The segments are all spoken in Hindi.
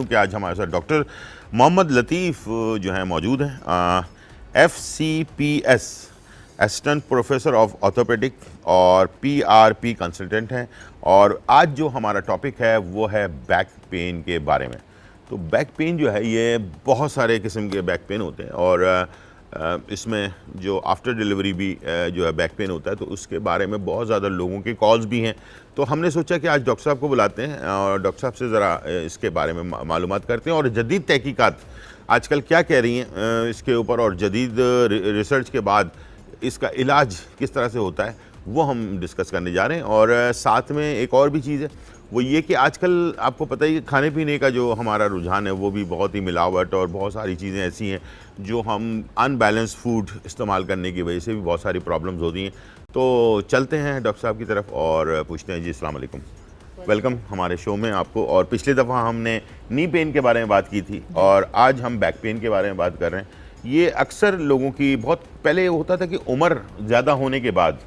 कि आज हमारे साथ डॉक्टर मोहम्मद लतीफ़ जो हैं मौजूद हैं, FCPS assistant professor of orthopaedic और PRP कंसल्टेंट हैं। और आज जो हमारा टॉपिक है वो है बैक पेन के बारे में। तो बैक पेन जो है ये बहुत सारे किस्म के बैक पेन होते हैं और इसमें जो आफ्टर डिलीवरी भी जो है बैक पेन होता है, तो उसके बारे में बहुत ज़्यादा लोगों के कॉल्स भी हैं। तो हमने सोचा कि आज डॉक्टर साहब को बुलाते हैं और डॉक्टर साहब से ज़रा इसके बारे में मालूमात करते हैं और जदीद तहकीकात आजकल क्या कह रही हैं इसके ऊपर, और जदीद रिसर्च के बाद इसका इलाज किस तरह से होता है वो हम डिस्कस करने जा रहे हैं। और साथ में एक और भी चीज़ है, वो ये कि आजकल आपको पता ही है खाने पीने का जो हमारा रुझान है वो भी बहुत ही मिलावट और बहुत सारी चीज़ें ऐसी हैं जो हम अनबैलेंस फूड इस्तेमाल करने की वजह से भी बहुत सारी प्रॉब्लम्स होती हैं। तो चलते हैं डॉक्टर साहब की तरफ और पूछते हैं। जी अस्सलाम वालेकुम, वेलकम हमारे शो में आपको। और पिछली दफ़ा हमने नी पेन के बारे में बात की थी और आज हम बैक पेन के बारे में बात कर रहे हैं। ये अक्सर लोगों की बहुत पहले होता था कि उम्र ज़्यादा होने के बाद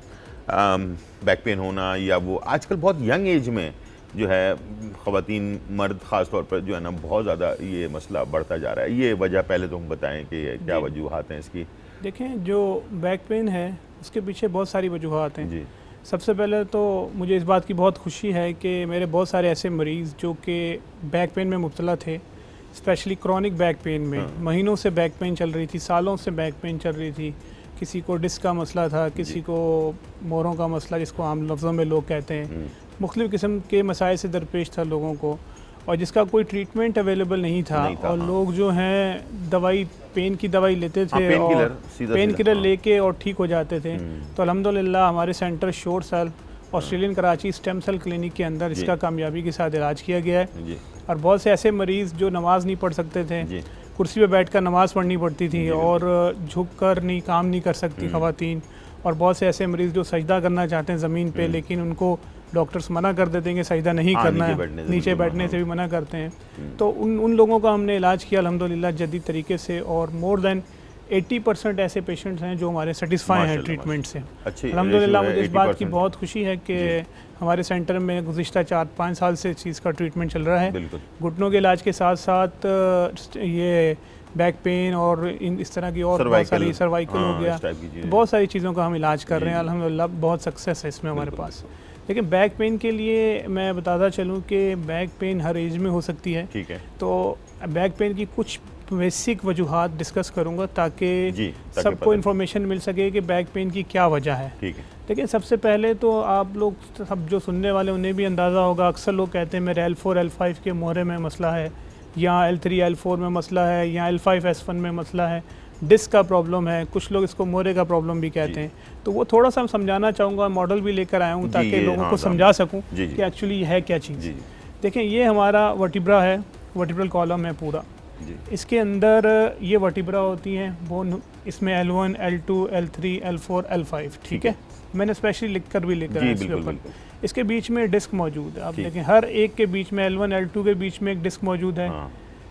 बैक पेन होना, या वो आजकल बहुत यंग एज में जो है ख़वातीन मर्द ख़ास तौर पर जो है ना बहुत ज़्यादा ये मसला बढ़ता जा रहा है। ये वजह पहले तो हम बताएं कि क्या वजूहात हैं इसकी। देखें, जो बैक पेन है उसके पीछे बहुत सारी वजूहात हैं जी। सबसे पहले तो मुझे इस बात की बहुत खुशी है कि मेरे बहुत सारे ऐसे मरीज़ जो कि बैक पेन में मुब्तला थे, स्पेशली क्रॉनिक बैक पेन में महीनों से बैक पेन चल रही थी, सालों से बैक पेन चल रही थी। किसी को डिस्क का मसला था, किसी को मोरों का मसला जिसको आम लफ्ज़ों में लोग कहते हैं, मुख्तलिफ़ किस्म के मसाइल से दरपेश था लोगों को, और जिसका कोई ट्रीटमेंट अवेलेबल नहीं था। और लोग जो हैं दवाई, पेन की दवाई लेते थे और पेन किलर लेके और ठीक हो जाते थे। तो अल्हम्दुलिल्लाह हमारे centre sure cell Australian Karachi stem cell clinic के अंदर इसका कामयाबी के साथ इलाज किया गया है। और बहुत से ऐसे मरीज़ जो नमाज नहीं पढ़ सकते थे, कुर्सी पे बैठकर नमाज़ पढ़नी पड़ती थी और झुक कर नहीं काम नहीं कर सकती ख़वातीन, और बहुत से ऐसे मरीज़ जो सजदा करना चाहते हैं ज़मीन पे, लेकिन उनको डॉक्टर्स मना कर देते हैं कि सजदा नहीं करना है, नीचे बैठने से भी मना करते हैं। तो उन लोगों का हमने इलाज किया अल्हम्दुलिल्लाह जदीद तरीके से, और मोर देन 80% ऐसे पेशेंट्स हैं जो हमारे सेटिस्फाई हैं ट्रीटमेंट से। अल्हम्दुलिल्लाह मुझे इस बात की बहुत खुशी है कि हमारे सेंटर में गुज़िश्ता 4-5 साल से इस चीज़ का ट्रीटमेंट चल रहा है। घुटनों के इलाज के साथ साथ ये बैक पेन और इस तरह की और बहुत सारी सर्वाइकल हो गया, बहुत सारी चीज़ों का हम इलाज कर रहे हैं अल्हम्दुलिल्लाह, बहुत सक्सेस है इसमें हमारे पास। लेकिन बैक पेन के लिए मैं बताता चलूँ कि बैक पेन हर एज में हो सकती है। ठीक है, तो बैक पेन की कुछ बेसिक वजूहात डिस्कस करूँगा ताकि सबको इन्फॉर्मेशन मिल सके कि बैक पेन की क्या वजह है। ठीक है, देखिए सबसे पहले तो आप लोग सब जो सुनने वाले उन्हें भी अंदाज़ा होगा, अक्सर लोग कहते हैं मेरे L4 L5 के मोहरे में मसला है, या L3 L4 में मसला है, या L5 S1 में मसला है, डिस्क का प्रॉब्लम है, कुछ लोग इसको मोहरे का प्रॉब्लम भी कहते हैं। तो वो थोड़ा सा समझाना चाहूँगा, मॉडल भी लेकर आया हूँ ताकि लोगों को समझा सकूँ कि एक्चुअली है क्या चीज़। देखें, ये हमारा वर्टिब्रा है, वर्टिब्रल कॉलम है पूरा। इसके अंदर ये वर्टिब्रा होती हैं, वो इसमें L1 L2 L3 L4 L5। ठीक है, मैंने स्पेशली लिख कर भी लेकर आया इसके ऊपर। इसके बीच में डिस्क मौजूद है, आप देखें हर एक के बीच में L1 L2 के बीच में एक डिस्क मौजूद है।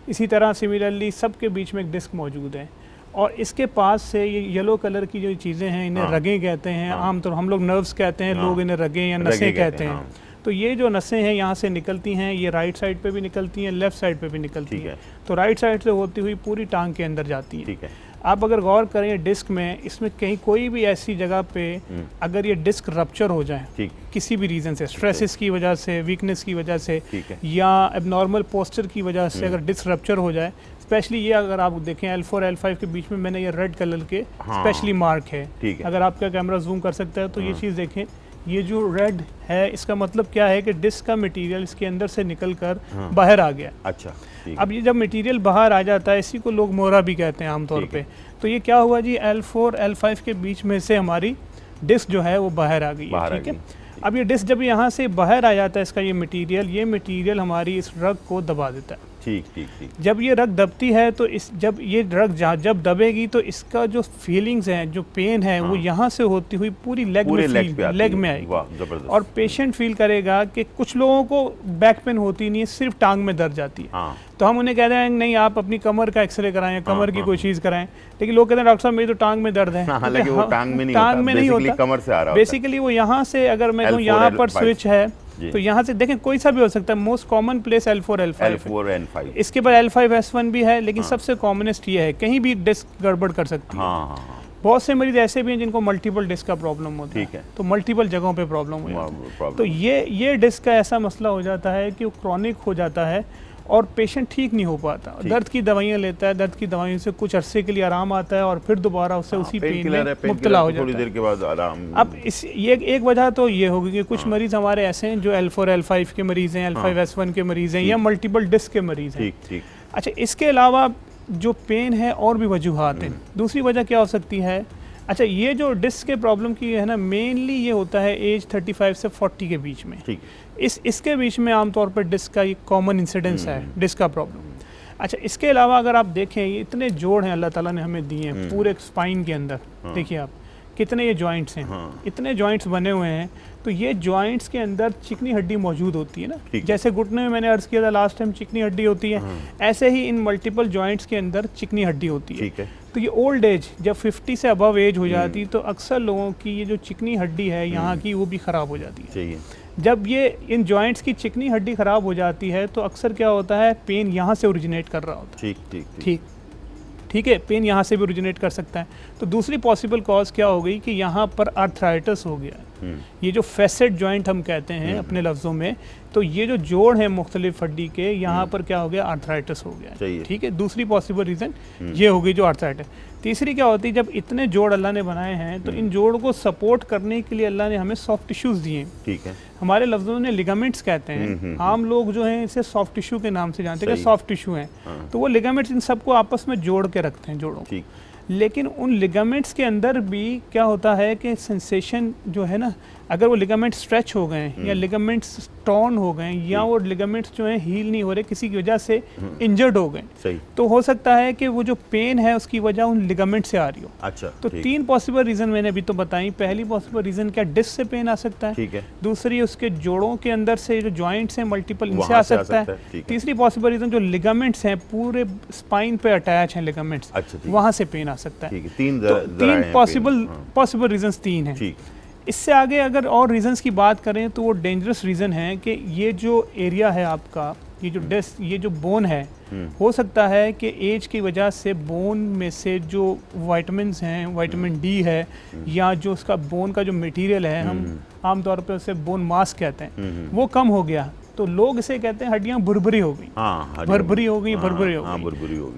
इसी तरह सिमिलरली सब के बीच में एक डिस्क मौजूद है, और इसके पास से ये येलो कलर की जो चीज़ें हैं इन्हें रगें कहते हैं। आमतौर हम लोग नर्व्स कहते हैं, लोग इन्हें रगें या नसें कहते हैं। तो ये जो नसें हैं यहाँ से निकलती हैं, ये राइट साइड पे भी निकलती हैं, लेफ़्ट साइड पे भी निकलती हैं। तो राइट साइड से होती हुई पूरी टांग के अंदर जाती है। आप अगर गौर करें डिस्क में, इसमें कहीं कोई भी ऐसी जगह पे अगर ये डिस्क रप्चर हो जाए किसी भी रीज़न से, स्ट्रेसेस की वजह से, वीकनेस की वजह से, या एबनॉर्मल पोस्चर की वजह से अगर डिस्क रप्चर हो जाए, स्पेशली ये अगर आप देखें L4 L5 के बीच में मैंने ये रेड कलर के स्पेशली मार्क है। अगर आपका कैमरा जूम कर सकता है तो ये चीज़ देखें, ये जो रेड है इसका मतलब क्या है कि डिस्क का मटेरियल इसके अंदर से निकल कर बाहर आ गया। अच्छा, अब ये जब मटेरियल बाहर आ जाता है, इसी को लोग मोहरा भी कहते हैं आमतौर पे। तो ये क्या हुआ जी, L4 L5 के बीच में से हमारी डिस्क जो है वो बाहर आ गई है। ठीक है, अब ये डिस्क जब यहाँ से बाहर आ जाता है, इसका ये मटेरियल हमारी इस रग को दबा देता है। ठीक। जब ये रग दबती है तो जब ये रग जब दबेगी तो इसका जो फीलिंग्स हैं, जो पेन है, वो यहाँ से होती हुई पूरी लेग में आएगी। और पेशेंट फील करेगा कि कुछ लोगों को बैक पेन होती नहीं है, सिर्फ टांग में दर्द जाती है। तो हम उन्हें कहते हैं नहीं आप अपनी कमर का एक्सरे कराएं, कमर की कोई चीज़ कराएं, लेकिन लोग कहते हैं डॉक्टर साहब मेरी तो टांग में दर्द है। टांग में नहीं होता, कमर से आ रहा होता है। बेसिकली वो यहाँ से, अगर मैं कहूँ यहाँ पर स्विच है तो यहाँ से देखें कोई सा भी हो सकता है, most common place L4 L5, इसके बाद L5S1 भी है, लेकिन सबसे कॉमनेस्ट ये है, कहीं भी डिस्क गड़बड़ कर सकती है। बहुत से मरीज ऐसे भी हैं जिनको मल्टीपल डिस्क का प्रॉब्लम होता है, तो मल्टीपल जगहों पे प्रॉब्लम हो जाती है। तो ये डिस्क का ऐसा मसला हो जाता है कि वो क्रॉनिक हो जाता है और पेशेंट ठीक नहीं हो पाता। दर्द की दवाइयाँ लेता है, दर्द की दवाइयों से कुछ अरसे के लिए आराम आता है और फिर दोबारा उससे उसी पेन में मुब्तला हो जाता है। थोड़ी देर के बाद आराम। अब ये एक वजह तो ये होगी कि कुछ मरीज हमारे ऐसे हैं जो L4 L5 के मरीज हैं, L5S1 के मरीज हैं, या मल्टीपल डिस्क के मरीज हैं। अच्छा, इसके अलावा जो पेन है और भी वजूहात हैं। दूसरी वजह क्या हो सकती है? अच्छा, ये जो डिस्क के प्रॉब्लम की है ना, मेनली ये होता है एज 35 से 40 के बीच में। इसके बीच में आमतौर पर डिस्क का ये कॉमन इंसिडेंस है, डिस्क का प्रॉब्लम। अच्छा, इसके अलावा अगर आप देखें, ये इतने जोड़ हैं अल्लाह ताला ने हमें दिए हैं पूरे स्पाइन के अंदर। देखिए आप कितने ये जॉइंट्स हैं, इतने जॉइंट्स बने हुए हैं। तो ये जॉइंट्स के अंदर चिकनी हड्डी मौजूद होती है ना, जैसे घुटने में मैंने अर्ज किया था लास्ट टाइम चिकनी हड्डी होती है, ऐसे ही इन मल्टीपल जॉइंट्स के अंदर चिकनी हड्डी होती है। तो ये ओल्ड एज, जब 50 से अबव एज हो जाती तो अक्सर लोगों की ये जो चिकनी हड्डी है यहाँ की, वो भी ख़राब हो जाती है। जब ये इन जॉइंट्स की चिकनी हड्डी ख़राब हो जाती है तो अक्सर क्या होता है, पेन यहाँ से ओरिजिनेट कर रहा होता है। ठीक है, पेन यहाँ से भी ओरिजिनेट कर सकता है। तो दूसरी पॉसिबल कॉज क्या हो गई कि यहाँ पर आर्थराइटिस हो गया है। ये जो फेसेट जॉइंट हम कहते हैं अपने लफ्ज़ों में, तो ये जो जोड़ है मुख्तलिफ हड्डी के, यहाँ पर क्या हो गया, आर्थराइटिस हो गया। ठीक है, दूसरी पॉसिबल रीज़न ये हो गई जो आर्थराइटिस। तीसरी क्या होती है, जब इतने जोड़ अल्लाह ने बनाए हैं तो इन जोड़ को सपोर्ट करने के लिए अल्लाह ने हमें सॉफ्ट टिश्यूज़ दिए। ठीक है, हमारे लफ्ज़ों में लिगामेंट्स कहते हैं। आम लोग जो हैं इसे सॉफ्ट टिश्यू के नाम से जानते हैं कि सॉफ्ट टिश्यू हैं। तो वो लिगामेंट्स इन सबको आपस में जोड़ के रखते हैं, जोड़ों। लेकिन उन लिगामेंट्स के अंदर भी क्या होता है कि सेंसेशन जो है ना, अगर वो लिगामेंट स्ट्रेच हो गए या लिगामेंट्स टॉर्न हो गए या वो लिगामेंट्स जो हैं हील नहीं हो रहे, किसी की वजह से इंजर्ड हो गए, तो हो सकता है कि वो जो पेन है उसकी वजह उन लिगामेंट से आ रही हो। अच्छा, तो तीन पॉसिबल रीज़न मैंने अभी तो बताई। पहली पॉसिबल रीज़न क्या, डिस्क से पेन आ सकता है। दूसरी, उसके जोड़ों के अंदर से जो जॉइंट्स हैं मल्टीपल, इनसे आ सकता है। तीसरी पॉसिबल रीज़न, जो लिगामेंट्स हैं पूरे स्पाइन पे अटैच हैं लिगामेंट्स, वहाँ से पेन आ सकता है। तीन पॉसिबल रीजंस तीन हैं। इससे आगे अगर और रीजंस की बात करें तो वो डेंजरस रीज़न है कि ये जो एरिया है आपका, ये जो डिस्क, ये जो बोन है, हो सकता है कि एज की वजह से बोन में से जो विटामिन्स हैं, विटामिन डी है, या जो उसका बोन का जो मटेरियल है, हम आमतौर पर उसे बोन मास कहते हैं, वो कम हो गया। तो लोग इसे कहते हैं हड्डियां भुरभुरी हो गई, भुरभुरी हो गई।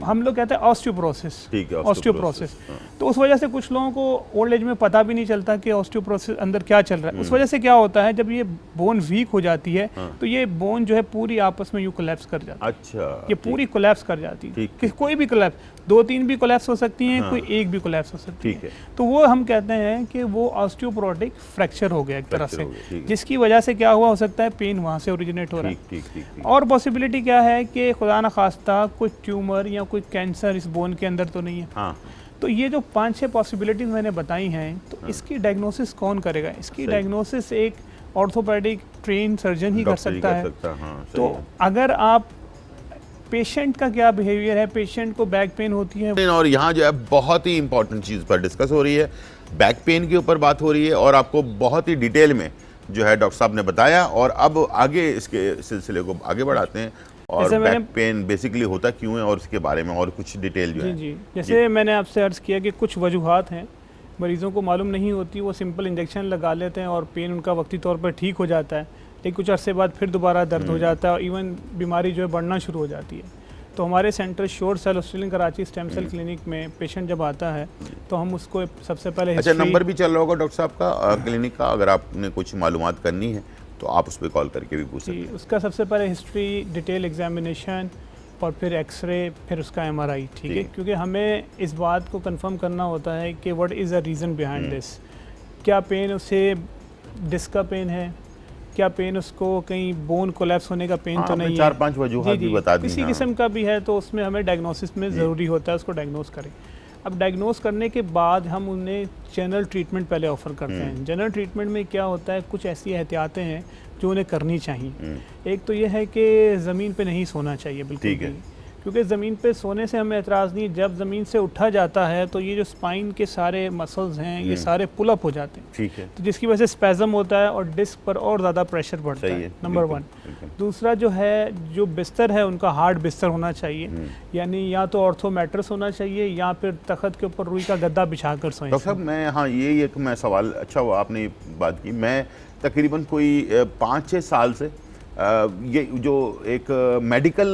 हम लोग कहते हैं ऑस्टियोप्रोसिस। तो उस वजह से कुछ लोगों को ओल्ड एज में पता भी नहीं चलता कि ऑस्टियोप्रोसिस अंदर क्या चल रहा है। उस वजह से क्या होता है, जब ये बोन वीक हो जाती है तो ये बोन जो है पूरी आपस में यूं कोलैप्स कर जाती है। अच्छा, ये पूरी कोलैप्स कर जाती है। कोई भी कोलैप्स, 2-3 भी कोलैप्स हो सकती हैं, कोई एक भी कोलैप्स हो सकती है। तो वो हम कहते हैं कि वो ऑस्टियोपोरोटिक फ्रैक्चर हो गया एक तरह से, जिसकी वजह से क्या हुआ, हो सकता है पेन वहाँ से ओरिजिनेट हो रहा है। और पॉसिबिलिटी क्या है कि खुदा न खास्ता कोई ट्यूमर या कोई कैंसर इस बोन के अंदर तो नहीं है। तो ये जो 5-6 पॉसिबिलिटीज मैंने बताई हैं, तो इसकी डायग्नोसिस कौन करेगा? इसकी डायग्नोसिस एक ऑर्थोपेडिक ट्रेन सर्जन ही कर सकता है। तो अगर आप पेशेंट का क्या बिहेवियर है, पेशेंट को बैक पेन होती है, और यहाँ जो है बहुत ही इंपॉर्टेंट चीज़ पर डिस्कस हो रही है, बैक पेन के ऊपर बात हो रही है, और आपको बहुत ही डिटेल में जो है डॉक्टर साहब ने बताया। और अब आगे इसके सिलसिले को आगे बढ़ाते हैं और बैक पेन बेसिकली होता क्यों है और उसके बारे में और कुछ डिटेल जो है। जी, जैसे मैंने आपसे अर्ज़ किया कि कुछ वजूहात हैं, मरीज़ों को मालूम नहीं होती, वो सिंपल इंजेक्शन लगा लेते हैं और पेन उनका वक्ती तौर पर ठीक हो जाता है, लेकिन कुछ अरसे बाद फिर दोबारा दर्द हो जाता है और इवन बीमारी जो है बढ़ना शुरू हो जाती है। तो हमारे centre sure cell Australian Karachi stem cell clinic में पेशेंट जब आता है तो हम उसको सबसे पहले अच्छा, नंबर भी चल रहा होगा डॉक्टर साहब का क्लिनिक का, अगर आपने कुछ मालूमात करनी है तो आप उस पर कॉल करके भी पूछ सकते हैं। उसका सबसे पहले हिस्ट्री, डिटेल एग्जामिनेशन, और फिर एक्सरे, फिर उसका MRI। ठीक है, क्योंकि हमें इस बात को कंफर्म करना होता है कि what is the reason behind this. क्या पेन उसे डिस्क का पेन है, क्या पेन उसको कहीं बोन कोलैप्स होने का पेन तो नहीं है। 4-5 वजूहात भी बता दी, किसी किस्म का भी है तो उसमें हमें डायग्नोसिस में ज़रूरी होता है उसको डायग्नोस करें। अब डायग्नोस करने के बाद हम उन्हें जनरल ट्रीटमेंट पहले ऑफ़र करते हैं। जनरल ट्रीटमेंट में क्या होता है, कुछ ऐसी एहतियातें हैं जो उन्हें करनी चाहिए। एक तो ये है कि ज़मीन पे नहीं सोना चाहिए बिल्कुल भी। क्योंकि ज़मीन पे सोने से हमें एतराज़ नहीं, जब ज़मीन से उठा जाता है तो ये जो स्पाइन के सारे मसल्स हैं ये सारे पुल अप हो जाते हैं, ठीक है, तो जिसकी वजह से स्पैज़म होता है और डिस्क पर और ज़्यादा प्रेशर बढ़ता है, नंबर 1। दूसरा जो है, जो बिस्तर है उनका हार्ड बिस्तर होना चाहिए, यानी या तो ऑर्थो मैट्रेस होना चाहिए या फिर तख्त के ऊपर रुई का गद्दा बिछा कर सोएं। डॉक्टर साहब मैं, हाँ ये एक मैं सवाल, अच्छा हुआ आपने ये बात की। मैं तकरीबन कोई 5-6 साल से ये जो एक मेडिकल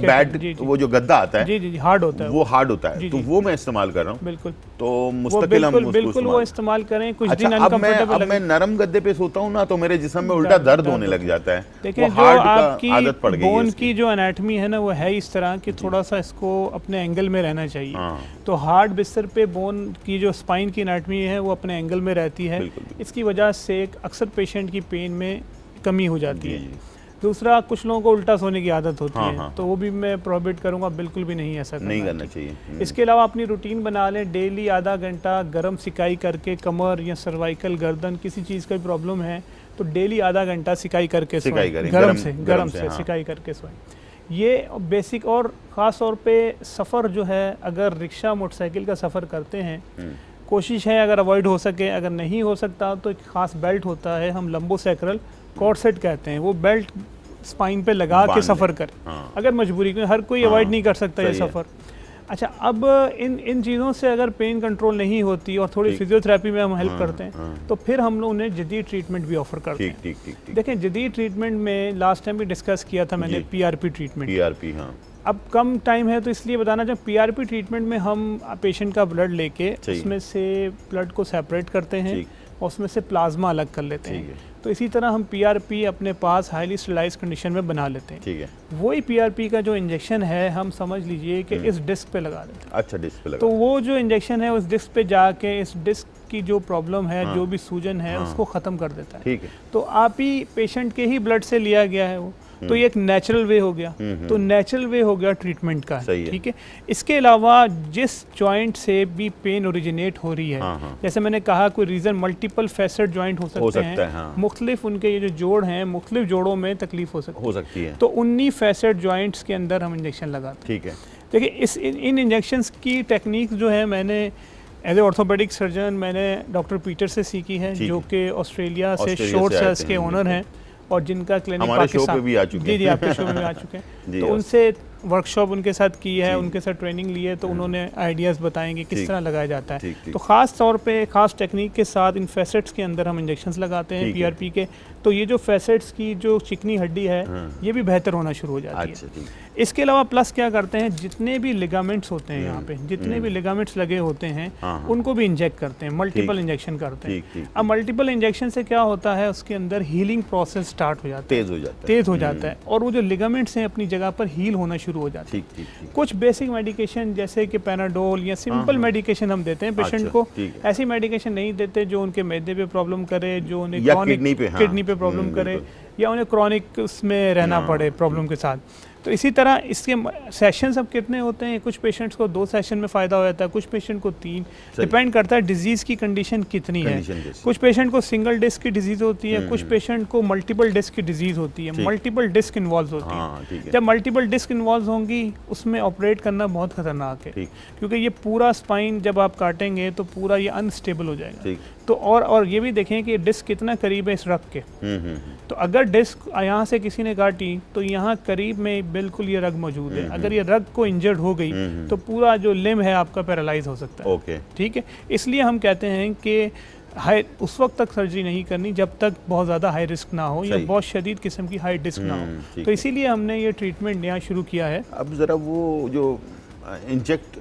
बेड, वो जो गद्दा आता है, जी हार्ड होता है, वो हार्ड होता है, तो वो मैं इस्तेमाल कर रहा हूँ। बिल्कुल, तो मुस्तकिल हम बिल्कुल वो इस्तेमाल करें। कुछ अच्छा, दिन अब मैं नरम गद्दे पे सोता हूँ ना, तो मेरे जिस्म में उल्टा दर्द होने लग जाता है। देखिए, जो आपकी बोन की जो एनाटमी है ना, वो है इस तरह कि थोड़ा सा इसको अपने एंगल में रहना चाहिए। तो हार्ड बिस्तर पे बोन की जो स्पाइन की एनाटमी है वो अपने एंगल में रहती है, इसकी वजह से अक्सर पेशेंट की पेन में कमी हो जाती है। दूसरा, कुछ लोगों को उल्टा सोने की आदत होती है, तो वो भी मैं प्रोहिबिट करूंगा, बिल्कुल भी नहीं ऐसा करना चाहिए। इसके अलावा अपनी रूटीन बना लें, डेली आधा घंटा गर्म सिकाई करके, कमर या सर्वाइकल, गर्दन, किसी चीज़ का प्रॉब्लम है तो डेली आधा घंटा सिकाई करके सोएं, गरम से सिकाई करके सोएं। ये बेसिक। और ख़ास तौर पे सफ़र जो है, अगर रिक्शा मोटरसाइकिल का सफ़र करते हैं, कोशिश है अगर अवॉइड हो सके, अगर नहीं हो सकता तो एक ख़ास बेल्ट होता है, हम लंबोसेक्रल कॉर्सेट कहते हैं, वो बेल्ट स्पाइन पे लगा के सफ़र करें अगर मजबूरी, क्योंकि हर कोई अवॉइड नहीं कर सकता ये सफ़र। अच्छा, अब इन चीज़ों से अगर पेन कंट्रोल नहीं होती और थोड़ी फिजियोथेरेपी में हम हेल्प करते हैं, तो फिर हम लोग उन्हें जदीद ट्रीटमेंट भी ऑफर करते हैं। देखें, जदीद ट्रीटमेंट में लास्ट टाइम भी डिस्कस किया था मैंने, PRP ट्रीटमेंट। अब कम टाइम है तो इसलिए बताना चाहूँ, PRP ट्रीटमेंट में हम पेशेंट का ब्लड लेके उसमें से ब्लड को सेपरेट करते हैं और उसमें से प्लाज्मा अलग कर लेते हैं। तो इसी तरह हम PRP अपने पास हाईली स्टरलाइज्ड कंडीशन में बना लेते हैं। ठीक है, वही PRP का जो इंजेक्शन है, हम समझ लीजिए कि इस डिस्क पे लगा देते हैं। अच्छा, डिस्क पे लगा। तो वो जो इंजेक्शन है उस डिस्क पे जाके इस डिस्क की जो प्रॉब्लम है, जो भी सूजन है, उसको ख़त्म कर देता है। ठीक है, तो आप ही पेशेंट के ही ब्लड से लिया गया है वो, तो ये एक नेचुरल वे हो गया। तो नेचुरल वे हो गया ट्रीटमेंट का। ठीक है, इसके अलावा जिस जॉइंट से भी पेन ओरिजिनेट हो रही है, जैसे मैंने कहा, कोई रीज़न मल्टीपल फैसेट जॉइंट हो सकते हैं, मुख्तलिफ उनके ये जो जोड़ हैं, मुख्तलिफ जोड़ों में तकलीफ हो सकती है, तो उन्हीं फैसेट जॉइंट्स के अंदर हम इंजेक्शन लगाते हैं। ठीक है, देखिए इन इंजेक्शंस की टेक्निक जो है, मैंने एज ए ऑर्थोपेडिक सर्जन मैंने डॉक्टर पीटर से सीखी है, जो कि ऑस्ट्रेलिया से शॉर्ट सेल्स के ओनर हैं और जिनका क्लिनिक पाकिस्तान भी आ चुके हैं। जी आपके शो में भी आ चुके हैं। तो उनसे वर्कशॉप उनके साथ की है, उनके साथ ट्रेनिंग ली है, तो उन्होंने आइडियाज़ बताएंगे किस तरह लगाया जाता है। तो ख़ास तौर पे ख़ास टेक्निक के साथ इन फैसेट्स के अंदर हम इंजेक्शंस लगाते हैं PRP के। तो ये जो फैसेट्स की जो चिकनी हड्डी है, ये भी बेहतर होना शुरू हो जाती है। इसके अलावा प्लस क्या करते हैं, जितने भी लिगामेंट्स होते हैं यहाँ पे, जितने भी लिगामेंट्स लगे होते हैं, उनको भी इंजेक्ट करते हैं, मल्टीपल इंजेक्शन करते हैं। अब मल्टीपल इंजेक्शन से क्या होता है, उसके अंदर हीलिंग प्रोसेस स्टार्ट हो जाता है, तेज हो जाता है, और वो जो लिगामेंट्स हैं अपनी जगह पर हील होना शुरू हो जाते हैं। कुछ बेसिक मेडिकेशन जैसे कि पैनाडोल या सिंपल मेडिकेशन हम देते हैं पेशेंट को। ऐसी मेडिकेशन नहीं देते जो उनके मैदे पे प्रॉब्लम करे, जो उन्हें किडनी पे प्रॉब्लम करे, या उन्हें क्रॉनिक उसमें रहना पड़े प्रॉब्लम के साथ। तो इसी तरह इसके सेशंस अब कितने होते हैं, कुछ पेशेंट्स को 2 सेशन में फ़ायदा हो जाता है, कुछ पेशेंट को 3, डिपेंड करता है डिजीज़ की कंडीशन कितनी है। कुछ पेशेंट को सिंगल डिस्क की डिजीज़ होती है, कुछ पेशेंट को मल्टीपल डिस्क की डिजीज़ होती है, मल्टीपल डिस्क इन्वॉल्व होती है। जब मल्टीपल डिस्क इन्वॉल्व होंगी, उसमें ऑपरेट करना बहुत ख़तरनाक है, क्योंकि ये पूरा स्पाइन जब आप काटेंगे तो पूरा ये अनस्टेबल हो जाएगा। तो और ये भी देखें कि डिस्क कितना करीब है इस रग के। तो अगर डिस्क यहाँ से किसी ने काटी तो यहाँ करीब में बिल्कुल ये रग मौजूद है। अगर ये रग को इंजर्ड हो गई तो पूरा जो लिम्ब है आपका पैरालाइज हो सकता है। ठीक है, इसलिए हम कहते हैं कि उस वक्त तक सर्जरी नहीं करनी जब तक बहुत ज़्यादा हाई रिस्क ना हो या बहुत शदीद किस्म की हाई डिस्क ना हो। तो इसीलिए हमने ये ट्रीटमेंट नया शुरू किया है। अब ज़रा वो जो इंजेक्ट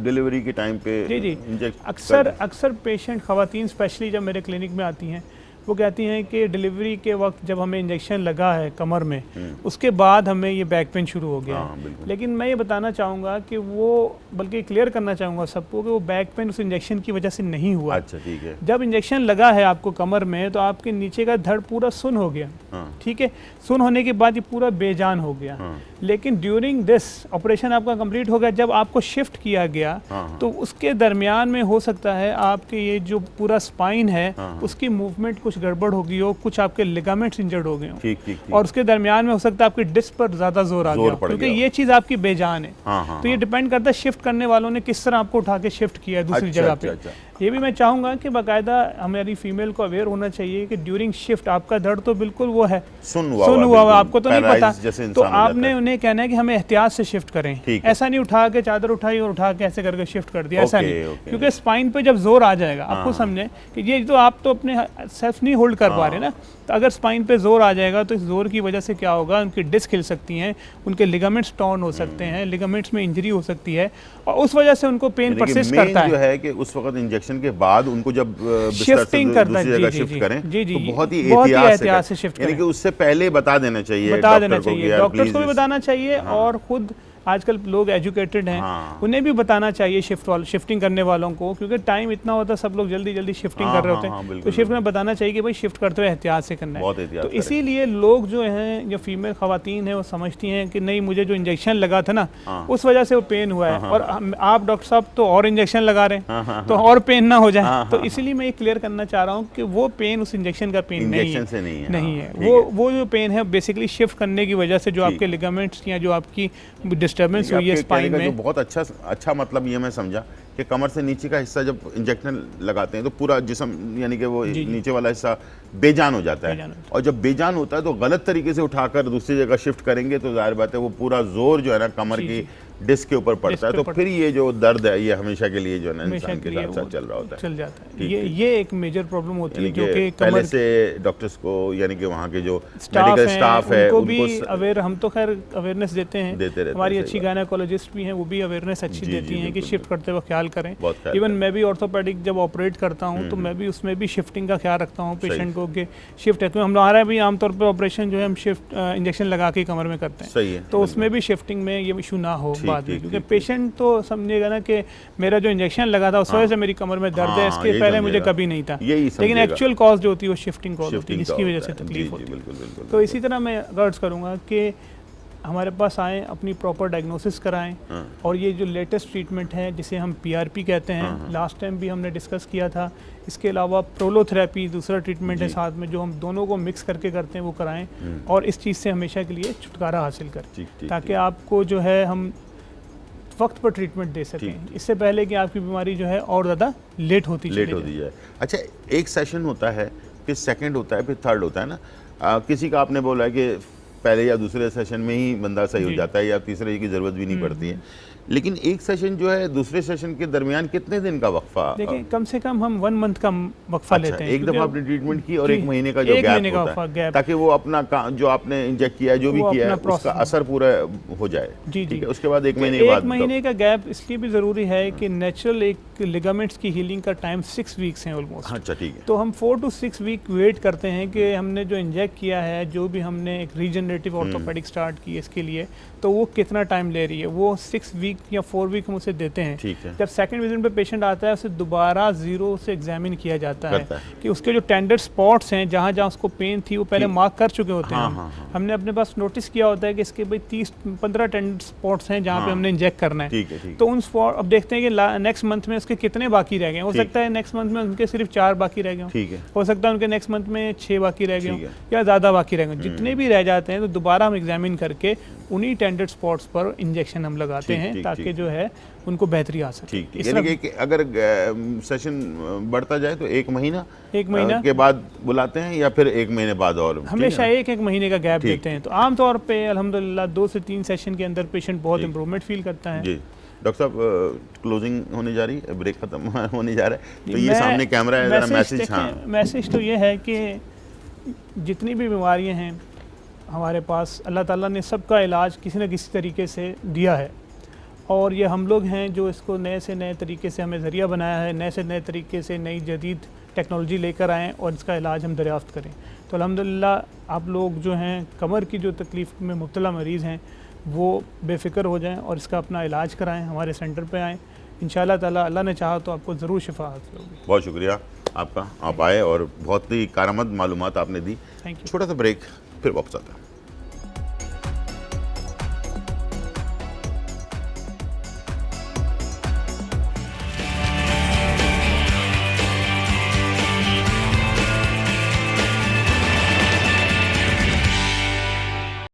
डिलीवरी के टाइम पे इंजेक्ट अक्सर पेशेंट ख़वातीन स्पेशली जब मेरे क्लिनिक में आती हैं, वो कहती हैं कि डिलीवरी के वक्त जब हमें इंजेक्शन लगा है कमर में, उसके बाद हमें ये बैक पेन शुरू हो गया है। लेकिन मैं ये बताना चाहूँगा कि वो, बल्कि क्लियर करना चाहूँगा सबको कि वो बैक पेन उस इंजेक्शन की वजह से नहीं हुआ। अच्छा, ठीक है। जब इंजेक्शन लगा है आपको कमर में तो आपके नीचे का धड़ पूरा सुन हो गया। ठीक है, सुन होने के बाद ये पूरा बेजान हो गया। लेकिन ड्यूरिंग दिस ऑपरेशन आपका कंप्लीट हो गया, जब आपको शिफ्ट किया गया तो उसके दरमियान में हो सकता है आपके ये जो पूरा स्पाइन है उसकी मूवमेंट कुछ कुछ गड़बड़ हो गई हो, कुछ आपके लिगामेंट्स इंजर्ड हो गए हो, ठीक ठीक ठीक। और उसके दरमियान में हो सकता है आपकी डिस्क पर ज़्यादा जोर आ गया हो, पड़ क्योंकि गया हो। ये चीज़ आपकी बेजान है। तो ये डिपेंड करता है शिफ्ट करने वालों ने किस तरह आपको उठा के शिफ्ट किया है दूसरी जगह पे। ये भी मैं चाहूँगा कि बाकायदा हमारी फीमेल को अवेयर होना चाहिए कि ड्यूरिंग शिफ्ट आपका दर्द तो बिल्कुल वो है, सुन हुआ आपको तो नहीं पता, तो आपने उन्हें कहना है कि हमें एहतियात से शिफ्ट करें। ऐसा नहीं उठा के चादर उठाई और उठा के ऐसे करके शिफ्ट कर दिया, ऐसा नहीं, क्योंकि स्पाइन पे जब जोर आ जाएगा, आपको समझें कि ये तो आप तो अपने सेल्फ नहीं होल्ड कर पा रहे ना, तो अगर स्पाइन पे जोर आ जाएगा तो इस जोर की वजह से क्या होगा, उनकी डिस्क हिल सकती हैं, उनके लिगामेंट्स टॉर्न हो सकते हैं, लिगामेंट्स में इंजरी हो सकती है, और उस वजह से उनको पेन परसिस्ट करता है। जो है कि उस वक्त इंजेक्शन के बाद उनको जब शिफ्टिंग करना है, शिफ्ट करें तो बहुत ही एहतियात से शिफ्ट करें, यानी कि उससे पहले बता देना चाहिए, डॉक्टर्स को भी बताना चाहिए, और खुद आजकल लोग एजुकेटेड हैं, उन्हें भी बताना चाहिए शिफ्टिंग करने वालों को, क्योंकि टाइम इतना होता है, सब लोग जल्दी जल्दी शिफ्टिंग कर रहे होते हैं, तो शिफ्ट में बताना चाहिए कि भाई शिफ्ट करते हुए एहतियात से करना है। तो इसीलिए लोग जो हैं, जो फीमेल खवातीन हैं, वो समझती हैं कि नहीं मुझे जो इंजेक्शन लगा था ना उस वजह से वो पेन हुआ है, और आप डॉक्टर साहब तो और इंजेक्शन लगा रहे हैं तो और पेन ना हो जाए। तो इसीलिए मैं ये क्लियर करना चाह रहा हूँ कि वो पेन उस इंजेक्शन का पेन नहीं है, वो जो पेन है बेसिकली शिफ्ट करने की वजह से जो आपके लिगामेंट्स या जो आपकी डिस्टर्बेंस हुई है स्पाइन में। बहुत अच्छा मतलब ये मैं समझा कि कमर से नीचे का हिस्सा जब इंजेक्शन लगाते हैं तो पूरा जिस्म यानी कि वो नीचे वाला हिस्सा बेजान हो जाता है, और जब बेजान होता है तो गलत तरीके से उठाकर दूसरी जगह शिफ्ट करेंगे तो जाहिर बात है वो पूरा जोर जो है ना कमर की डिस्क के ऊपर पड़ता है, तो फिर ये जो दर्द है ये हमेशा के लिए जो है ना इंसान के साथ साथ चल रहा होता है, चल जाता है। ये एक मेजर प्रॉब्लम होती है, जो कि पहले से डॉक्टर्स को यानी कि वहाँ के जो मेडिकल स्टाफ है उनको भी अवेयर, हम तो खैर अवेयरनेस देते हैं, हमारी अच्छी गायनेकोलॉजिस्ट भी हैं, वो भी अवेयरनेस अच्छी देती हैं कि शिफ्ट करते वक्त ख्याल करें। इवन मैं भी ऑर्थोपेडिक जब ऑपरेट करता हूँ तो मैं भी उसमें भी शिफ्टिंग का ख्याल रखता हूँ पेशेंट को, कि शिफ्ट है, क्योंकि हमारा भी आमतौर पर ऑपरेशन जो है हम शिफ्ट इंजेक्शन लगा के कमर में करते हैं, तो उसमें भी शिफ्टिंग में ये इशू ना हो बाद में, क्योंकि पेशेंट तो समझेगा ना कि मेरा जो इंजेक्शन लगा था उस वजह से मेरी कमर में दर्द है, इसके पहले मुझे कभी नहीं था, लेकिन एक्चुअल कॉज जो होती है वो शिफ्टिंग कॉज होती है, जिसकी वजह से तकलीफ होती है। तो इसी तरह मैं अर्ज करूँगा कि हमारे पास आएँ, अपनी प्रॉपर डायग्नोसिस कराएं, और ये जो लेटेस्ट ट्रीटमेंट है जिसे हम PRP कहते हैं, लास्ट टाइम भी हमने डिस्कस किया था, इसके अलावा प्रोलोथेरेपी दूसरा ट्रीटमेंट है साथ में, जो हम दोनों को मिक्स करके करते हैं, वो कराएं, और इस चीज़ से हमेशा के लिए छुटकारा हासिल करें, ताकि आपको जो है हम वक्त पर ट्रीटमेंट दे सकें, इससे पहले कि आपकी बीमारी जो है और ज़्यादा लेट होती जाए। अच्छा, एक सेशन होता है, फिर सेकंड होता है, फिर थर्ड होता है ना, किसी का आपने बोला है कि पहले या दूसरे सेशन में ही बंदा सही हो जाता है या तीसरे की ज़रूरत भी नहीं पड़ती है, लेकिन एक सेशन जो है दूसरे सेशन के दरमियान कितने दिन का वक्फा? देखिए कम से कम हम 1 मंथ का वक्फा लेते हैं। एक दफा आपने ट्रीटमेंट की और 1 महीने का जो गैप होता है, ताकि वो अपना जो आपने इंजेक्ट किया है, जो भी किया है, उसका असर पूरा हो जाए। ठीक है, उसके बाद 1 महीने के बाद 1 महीने का गैप इसलिए भी ज़रूरी है कि नेचुरल एक लिगामेंट्स की हीलिंग का टाइम 6 वीक्स है ऑलमोस्ट। अच्छा, ठीक है। तो हम 4 to 6 वीक वेट करते हैं कि हमने जो इंजेक्ट किया है, जो भी हमने एक रीजनरेटिव ऑर्थोपेडिक स्टार्ट की इसके लिए, तो वो कितना टाइम ले रही है, वो 6 वीक या 4 वीक हम उसे देते हैं। ठीक है। जब सेकंड विजिट पे पेशेंट आता है, उसे दोबारा जीरो से एग्जामिन किया जाता है कि उसके जो टेंडर स्पॉट्स हैं, जहाँ जहाँ उसको पेन थी, वो पहले मार्क कर चुके होते हैं। हमने अपने पास नोटिस किया होता है कि इसके भाई 30-15 टेंडर स्पॉट्स हैं जहाँ पे हमने इंजेक्ट करना है। तो उन स्पॉट अब देखते हैं कि नेक्स्ट मंथ में उसके कितने बाकी रह गए। हो सकता है नेक्स्ट मंथ में उनके सिर्फ 4 बाकी रह गए, हो सकता है उनके नेक्स्ट मंथ में 6 बाकी रह गए या ज़्यादा बाकी रह गए। जितने भी रह जाते हैं तो दोबारा हम एग्जामिन करके उन्हीं टेंडर स्पॉट्स पर इंजेक्शन हम लगाते हैं, ताकि जो है उनको बेहतरी आ सके। यानी कि अगर सेशन बढ़ता जाए तो 1 महीना के बाद बुलाते हैं या फिर 1 महीने बाद? और हमेशा 1 महीने का गैप देते हैं। तो आमतौर पे अल्हम्दुलिल्लाह 2 से 3 सेशन के अंदर पेशेंट बहुत इंप्रूवमेंट फील करता है। जी डॉक्टर साहब, क्लोजिंग होने जा रही है, ब्रेक खत्म होने जा रहा है, तो ये सामने कैमरा है, जरा मैसेज। हाँ, मैसेज तो ये है कि जितनी भी बीमारियां हैं हमारे पास, अल्लाह ताला ने सबका इलाज किसी न किसी तरीके से दिया है, और ये हम लोग हैं जो इसको नए से नए तरीके से हमें ज़रिया बनाया है, नए से नए तरीके से नई जदीद टेक्नोलॉजी लेकर आएँ और इसका इलाज हम दरियाफ़्त करें। तो अल्हम्दुलिल्लाह आप लोग जो हैं कमर की जो तकलीफ़ में मुब्तला मरीज़ हैं वो बेफ़िक्र हो जाएं और इसका अपना इलाज कराएं, हमारे सेंटर पे आएँ। इंशाअल्लाह ताला अल्लाह ने चाहा तो आपको ज़रूर शिफा हासिल होगी। बहुत शुक्रिया आपका, आप आए और बहुत ही कारआमद मालूमात आपने दी। Thank you. छोटा सा ब्रेक, फिर वापस आता है।